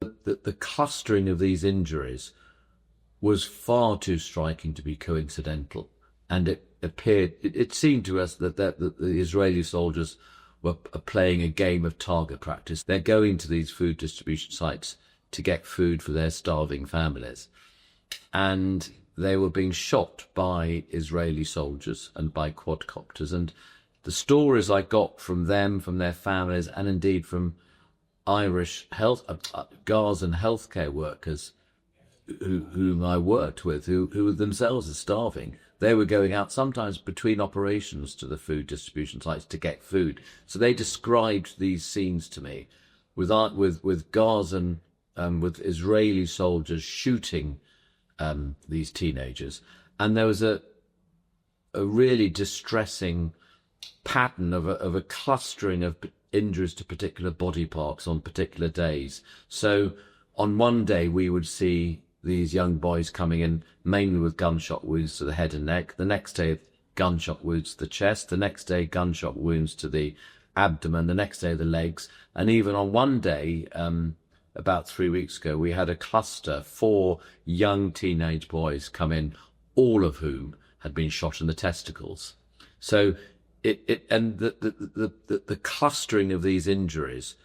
The clustering of these injuries was far too striking to be coincidental, and it seemed to us that the Israeli soldiers were playing a game of target practice. They're going to these food distribution sites to get food for their starving families, and they were being shot by Israeli soldiers and by quadcopters. And the stories I got from them, from their families, and indeed from Irish Gazan healthcare workers whom I worked with, who themselves are starving. They were going out sometimes between operations to the food distribution sites to get food. So they described these scenes to me with Gazan, with Israeli soldiers shooting these teenagers. And there was a really distressing pattern of a clustering of injuries to particular body parts on particular days. So on one day we would see these young boys coming in mainly with gunshot wounds to the head and neck. The next day, gunshot wounds to the chest. The next day, gunshot wounds to the abdomen. The next day, the legs. And even on one day, about 3 weeks ago, we had a cluster, 4 young teenage boys come in, all of whom had been shot in the testicles. So the clustering of these injuries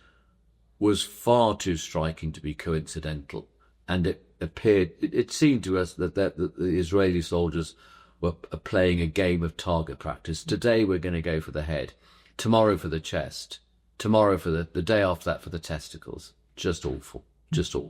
was far too striking to be coincidental, and it seemed to us that the Israeli soldiers were playing a game of target practice. Today we're going to go for the head, tomorrow for the chest, tomorrow for the day after that for the testicles. Just awful, just awful.